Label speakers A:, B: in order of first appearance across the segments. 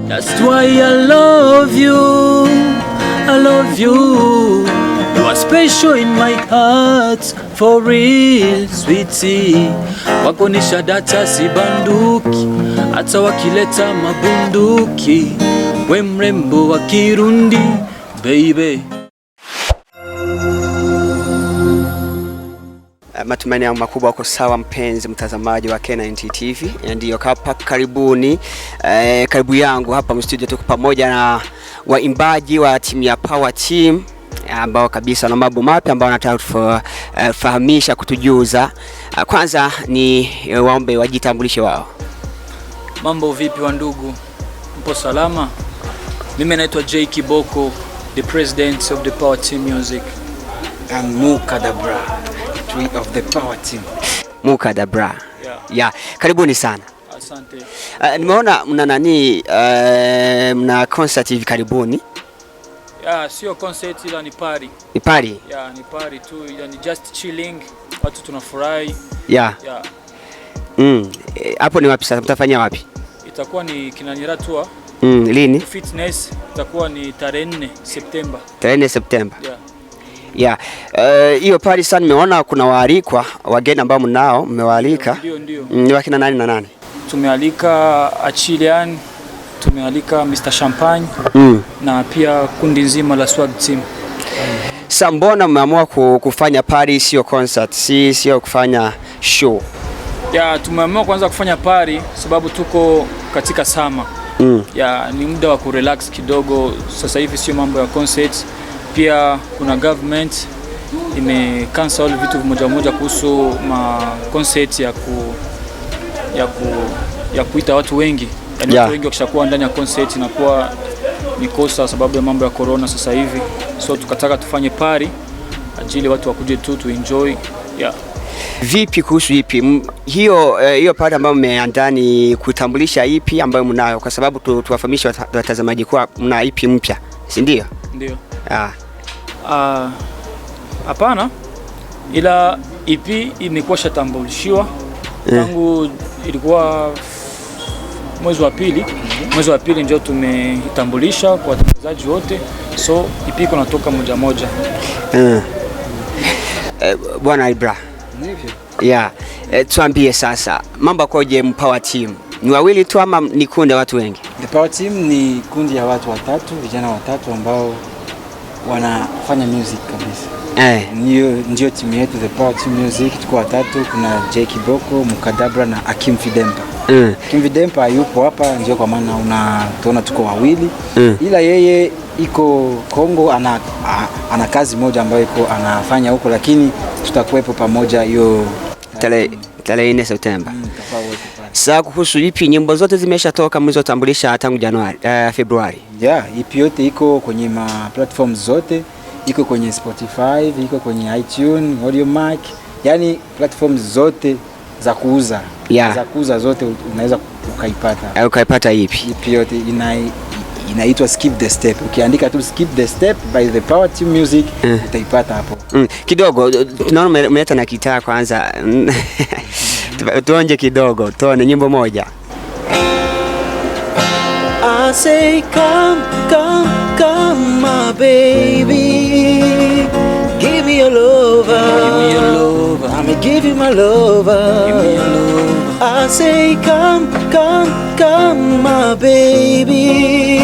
A: That's why I love you, I love you. You are special in my heart, for real, sweetie. Wako ni shadata si banduki, hata wakileta mabunduki. We mrembo wa Kirundi, baby.
B: Matumaini yangu makubwa uko sawa mpenzi mtazamaji wa K9 TV. Ndiyo hapa karibuni, karibu yangu hapa studio, tuko pamoja na waimbaji wa timu ya Power Team ambao kabisa na mambo mapya ambao wanataka kufahamisha, kutujuza. Kwanza ni waombe wajitambulishe wao.
A: Mambo vipi wa ndugu? Mpo salama? Mimi naitwa J Kiboko, the president of the Power Team Music.
C: I'm Umugwi of the Power Team.
B: Umugwi. Yeah. Karibuni sana.
A: Asante.
B: Nimeona mna concert hivi karibuni.
A: Sio concert ila ni party.
B: Ni party?
A: Ni party tu, ni just chilling. Watu tunafurahi.
B: Hapo ni wapi sasa? Mtafanya wapi?
A: Itakuwa ni Kinanyiratua.
B: Lini?
A: Fitness itakuwa ni tarehe 4 Septemba.
B: Tarehe 4 Septemba. Hiyo party sana nimeona kuna waalikwa wageni ambao mnao mmewaalika.
A: Ndio.
B: Ni wakina nani na nani?
A: Tumealika Achilian, tumealika Mr Champagne na pia kundi nzima la Swag Team.
B: Sasa mbona mmeamua kufanya party sio concert, sio kufanya show?
A: Tumeamua kwanza kufanya party sababu tuko katika summer. Ni muda wa kurelax kidogo. Sasa hivi sio mambo ya concert. Pia kuna government cancel vitu moja kuhusu concert ya kuita watu wengi. Watu wengi wakishakuwa ndani ya concert inakuwa ni kosa sababu ya mambo ya corona sasa hivi. So tukataka tufanye party ajili watu wakuje tu enjoy.
B: Vipi kuhusu ipi? Hiyo party ambayo mmeandaa ni kutambulisha ipi ambayo mnayo, kwa sababu tuwafahamisha watazamaji kwa mna ipi mpya, si ndio?
A: Ndio. Hapana, ila EP imekuwa shatambulishiwa tangu ilikuwa mwezi wa pili ndio tumeitambulisha kwa watangazaji wote. So EP iko natoka moja.
B: Bwana Ibra.
C: Ndivyo.
B: Tuambie sasa, mambo koje Power Team? Ni wawili tu ama ni kundi watu wengi?
C: The Power Team ni kundi ya watu watatu, vijana watatu ambao wanafanya music kabisa. Ndio timu yetu The Power Team Music, tuko watatu. Kuna J Kiboko, Umugwi na Akim Fidempa. Akim Fidempa yupo hapa ndio kwa maana unatuona tuko wawili. Ila yeye iko Kongo, ana kazi moja ambayo anafanya huko, lakini tutakuwepo pamoja hiyo
B: tarehe 4 Septemba. Sasa kuhusu ipi, nyimbo zote zimeshatoka mlizotambulisha tangu Februari?
C: Ipi yote iko kwenye platform zote, iko kwenye Spotify, iko kwenye iTunes, Audiomack, yani platform zote za kuuza. Za kuuza zote unaweza ukaipata.
B: Ukaipata ipi?
C: Ipi yote inaitwa Skip the Step. Ukiandika tu Skip the Step by the Power Team Music utaipata hapo.
B: Kidogo tunaona umeleta na gitaa kwanza. Tuonje kidogo, tuone nyimbo moja.
A: I say come my baby, give me your lover, I'ma give you my lover, give me your lover. I say come my baby,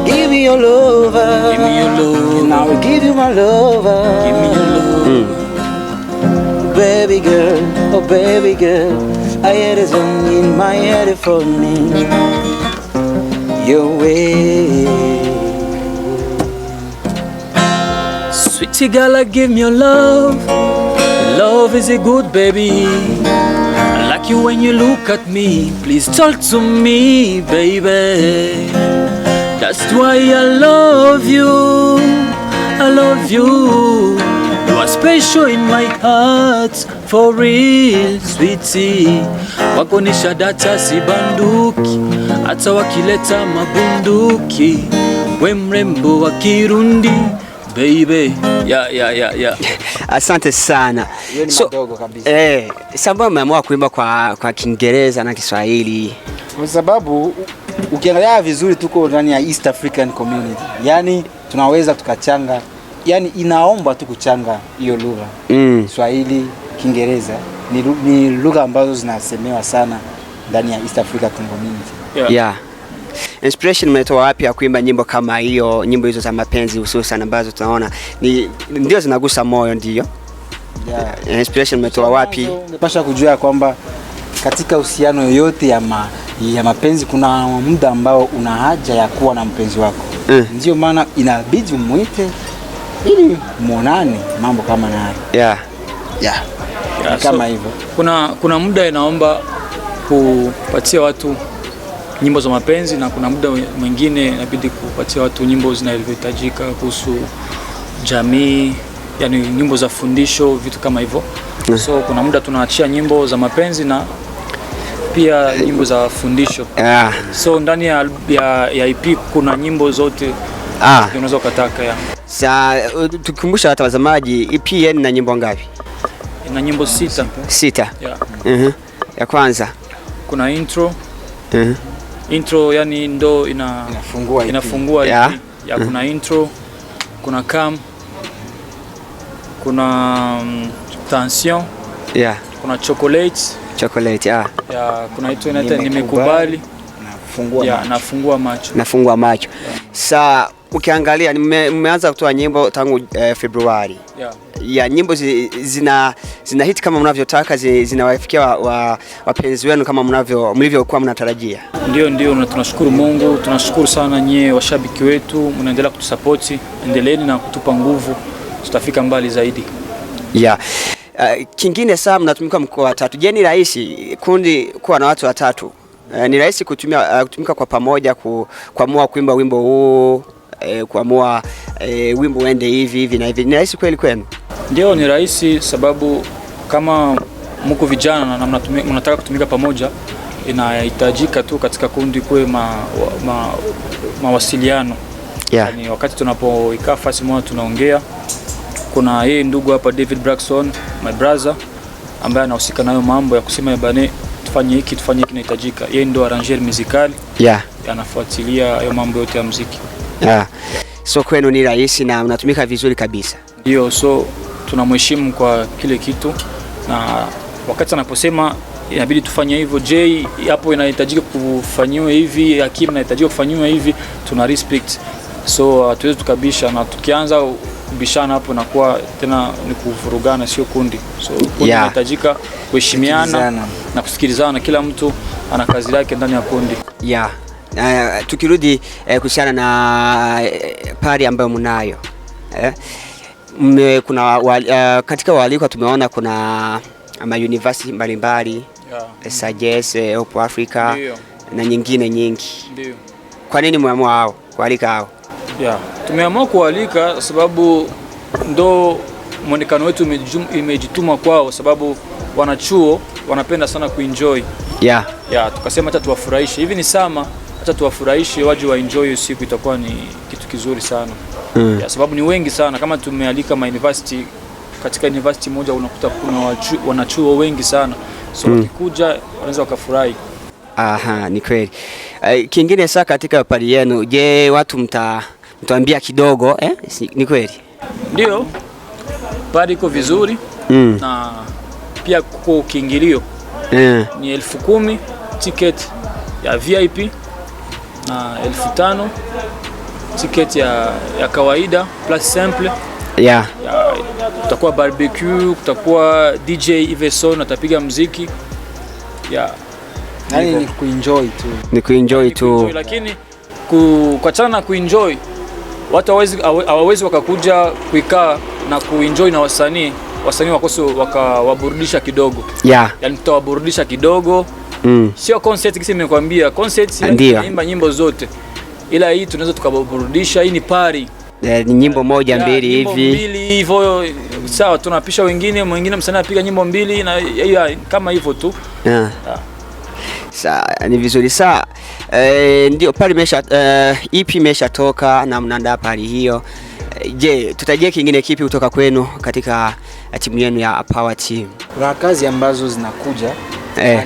A: give me your lover, and I will give you my lover, give me your lover. Baby girl, oh baby girl, I hear the song in my head for me. Your way. Sweetie girl, give me your love. Love is a good baby. I like you when you look at me. Please talk to me, baby. That's why I love you. I love you. You are special in my heart, for real, sweetie. Wako ni shadata si banduki, hata wakileta mabunduki. We mrembo wa Kirundi, baby.
B: Asante sana.
C: Kabisa.
B: Sababu umeamua kuimba kwa Kiingereza na Kiswahili?
C: Kwa sababu ukiangalia vizuri tuko ndani ya East African Community. Yani tunaweza tukachanga, yani inaomba tu kuchanga hiyo lugha. Swahili, Kiingereza ni lugha ambazo zinasemewa sana ndani ya East African Community.
B: Yeah. Inspiration umetoa wapi ya kuimba nyimbo kama hiyo, nyimbo hizo za mapenzi hususan ambazo tunaona ndio zinagusa moyo ndio? Yeah. Inspiration umetoa wapi?
C: Ungepasha kujua kwamba katika uhusiano yoyote ya mapenzi kuna muda ambao una haja ya kuwa na mpenzi wako. Ndio maana inabidi umuite ili muonane, mambo kama nayo.
B: Yeah.
C: Kama hivyo.
D: Kuna muda inaomba kupatia watu nyimbo za mapenzi na kuna muda mwingine inabidi kupatia watu nyimbo zinazohitajika kuhusu jamii, yani nyimbo za fundisho, vitu kama hivyo. So kuna muda tunaachia nyimbo za mapenzi na pia nyimbo za fundisho. So ndani ya EP kuna nyimbo zote unaweza kutaka.
B: Tukumbusha watazamaji, EP yenu na nyimbo ngapi?
D: Ina nyimbo 6.
B: 6. Ya kwanza
D: kuna intro. Intro yani ndo inafungua EP. Kuna intro, kuna cam, kuna tension, kuna chocolate, kuna ito inaita nimekubali,
B: nafungua macho. Sasa ukiangalia mmeanza kutoa nyimbo tangu Februari. Nyimbo zina hit kama mnavyotaka, zinawafikia wapenzi wenu kama mlivyokuwa mnatarajia?
D: Ndio, na tunashukuru Mungu, tunashukuru sana nyie washabiki wetu, mnaendelea kutusupport, endeleeni na kutupa nguvu, tutafika mbali zaidi.
B: Kingine saa mnatumika mkoa wa tatu. Je, ni rahisi kundi kuwa na watu watatu? Ni rahisi kutumika kwa pamoja kuamua kuimba wimbo huu, kuamua wimbo uende hivi na hivi? Ni rahisi kweli kwenu?
D: Ndio, ni rahisi sababu kama mko vijana na mnataka kutumika pamoja, inahitajika tu katika kundi kuwe mawasiliano. Yani wakati tunapoikaa fasi moja tunaongea. Kuna yeye ndugu hapa David Braxton, my brother, ambaye anahusika nayo mambo ya kusema bane tufanye hiki inahitajika. Yeye ndio arranger musical. Anafuatilia hayo mambo yote ya muziki.
B: So kwenu ni rahisi na mnatumika vizuri kabisa?
D: Ndio, so tunamheshimu kwa kile kitu, na wakati anaposema inabidi tufanye hivyo, je, hapo inahitajika kufanywa hivi, Hakim inahitajika kufanywa hivi, tuna respect. So hatuwezi tukabisha, na tukianza kubishana hapo nakuwa tena ni kuvurugana, sio kundi. So kundi inahitajika kuheshimiana na kusikilizana, kila mtu ana kazi yake ndani ya kundi.
B: Tukirudi kuhusiana na pari ambayo mnayo, kuna katika waalikwa tumeona kuna university mbalimbali, Suggest, Hope Africa na nyingine nyingi.
D: Ndio.
B: Kwa nini mmeamua hao kualika hao?
D: Tumeamua kualika sababu ndo muonekano wetu imejituma kwao, sababu wanachuo wanapenda sana kuenjoy. Tukasema hata tuwafurahishe. Hivi ni sama, hata tuwafurahishe waje wa enjoy siku, itakuwa ni kitu kizuri sana. Sababu ni wengi sana, kama tumealika university, katika university moja unakuta kuna wanachuo wengi sana. So wakikuja wanaweza wakafurahi.
B: Ni kweli. Kingine sasa katika pari yenu, je, watu mtaambia kidogo ni kweli?
D: Ndio. Pari iko vizuri na pia kuko kiingilio. Ni 10,000 ticket ya VIP na 5,000 ticket ya kawaida plus simple. Kutakuwa barbecue, kutakuwa DJ Iveson atapiga muziki.
C: Yani ni kuenjoy tu.
B: Ni kuenjoy tu.
D: Lakini kuachana na kuenjoy, watu hawawezi wakakuja kuikaa na kuenjoy na wasanii wakoso wakawaburudisha kidogo. Yani tutawaburudisha kidogo. Sio concert kisi nimekwambia, concert inaimba nyimbo zote. Ila hii tunaweza tukawaburudisha, hii ni party.
B: Ni nyimbo moja mbili hivi.
D: Nyimbo mbili hivyo sawa, tunapisha mwingine msanii apiga nyimbo mbili na kama hivyo tu.
B: Ni vizuri saa. Ndio pale EP imeshatoka na mnaandaa pale hiyo. Je, tutajie kingine kipi kutoka kwenu katika timu yenu ya Power Team?
C: Kuna kazi ambazo zinakuja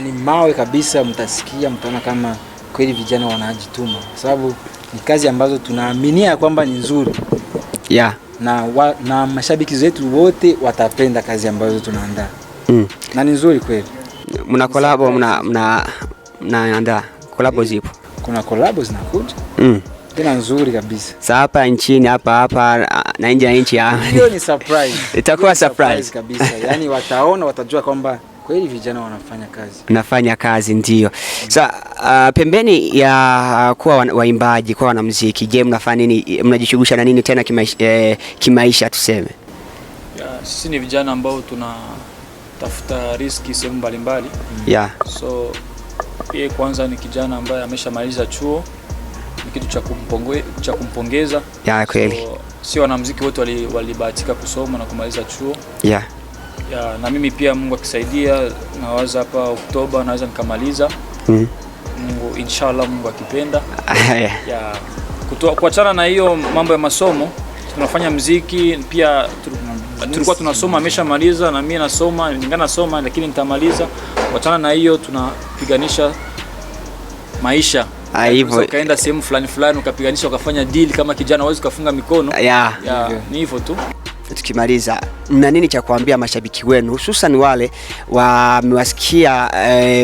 C: ni mawe kabisa, mtasikia mtaona kama kweli vijana wanajituma, sababu ni kazi ambazo tunaaminia kwamba ni nzuri. Na mashabiki zetu wote watapenda kazi ambazo tunaandaa. Na ni nzuri kweli.
B: Mna collabo, mnaandaa collabo zipo?
C: Kuna collabo zinakuja. Tena nzuri kabisa.
B: Sasa hapa nchini hapa na nje ya nchi
C: hiyo ni surprise.
B: Itakuwa surprise
C: kabisa. Yaani watajua kwamba kweli vijana
B: wanafanya kazi ndio. Sasa pembeni ya kuwa waimbaji, kuwa wanamuziki, je, mnafanya nini? Mnajishughulisha na nini tena kimaisha tuseme?
D: Sisi ni vijana ambao tunatafuta riski sehemu mbalimbali. So yeye kwanza ni kijana ambaye ameshamaliza chuo. Ni kitu cha kumpongeza.
B: Kweli.
D: So, si wanamuziki wote walibahatika kusoma na kumaliza chuo. Na mimi pia Mungu akisaidia nawaza hapa Oktoba naweza nikamaliza. Mungu inshallah, Mungu akipenda. Kuachana na hiyo mambo ya masomo, tunafanya muziki pia. Tulikuwa tunasoma, ameshamaliza na mimi nasoma, ningana soma lakini nitamaliza. Kuachana na hiyo tunapiganisha maisha. Hivyo kaenda sehemu fulani ukapiganisha, ukafanya deal kama kijana, uweze kufunga mikono. Ni hivyo tu.
B: Tukimaliza, mna nini cha kuambia mashabiki wenu, hususan wale wamewasikia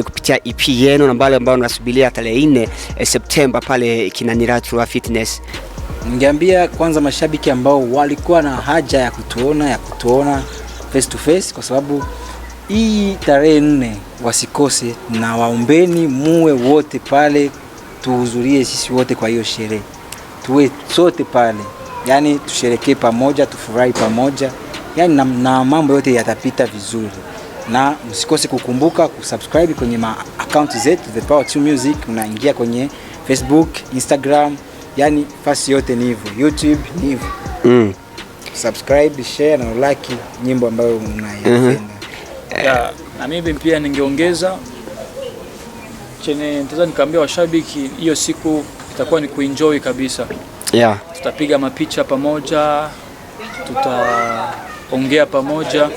B: kupitia EP yenu na wale ambao wanasubiria tarehe 4 Septemba pale Kinaniratu Fitness?
C: Ningeambia kwanza mashabiki ambao walikuwa na haja ya kutuona face to face, kwa sababu hii tarehe 4 wasikose, na waombeni muwe wote pale, tuhudhurie sisi wote kwa hiyo sherehe, tuwe sote pale. Yani tusherekee pamoja, tufurahi pamoja. Yani na mambo yote yatapita vizuri. Na msikose kukumbuka kusubscribe kwenye account zetu The Power Team Music. Unaingia kwenye Facebook, Instagram, yani fasi yote ni hivyo. YouTube ni hivyo. Subscribe, share na like nyimbo ambayo unaipenda.
D: Na mimi pia ningeongeza nitaweza nikaambia washabiki hiyo siku itakuwa ni kuenjoy kabisa. Tutapiga mapicha pamoja, tutaongea pamoja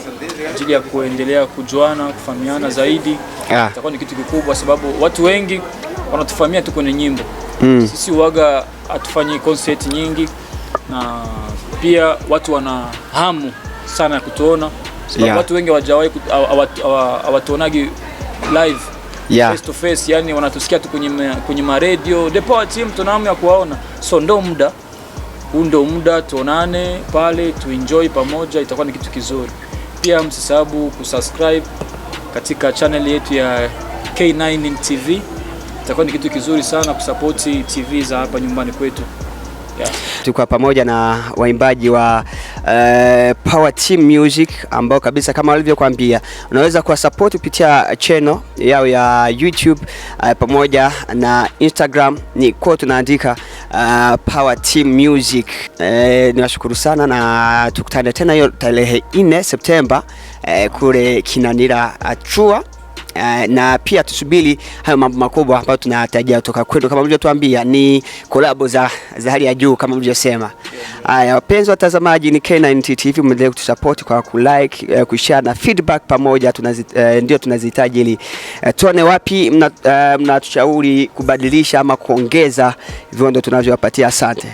D: ajili ya kuendelea kujuana, kufahamiana zaidi. Itakuwa ni kitu kikubwa sababu watu wengi wanatufahamia tu kwenye nyimbo. Sisi huaga hatufanyi concert nyingi, na pia watu wana hamu sana ya kutuona sababu watu wengi hawatuonagi live. Face to face, yani wanatusikia tu kwenye radio. The Power Team tunahamu ya kuwaona. So ndo muda tuonane pale, tuenjoy pamoja, itakuwa ni kitu kizuri. Pia msisahau kusubscribe katika channel yetu ya K9 TV. Itakuwa ni kitu kizuri sana kusupport TV za hapa nyumbani kwetu.
B: Tuko pamoja na waimbaji wa Power Team Music ambao kabisa kama walivyokuambia unaweza kuwa support kupitia channel yao ya YouTube pamoja na Instagram, ni kwa tunaandika Power Team Music. Niwashukuru sana na tukutane tena hiyo tarehe 4 Septemba kule Kinanira Achua. Na pia tusubiri hayo mambo makubwa ambayo tunatarajia kutoka kwenu. Kama mlivyotuambia ni collabo za hali ya juu kama mlivyosema. Haya, wapenzi watazamaji, ni K9 TV, mwendelee kutusupport kwa kulike, kushare na feedback pamoja. Ndio tunazihitaji ili tuone wapi mnatushauri kubadilisha ama kuongeza viondo tunavyowapatia. Asante.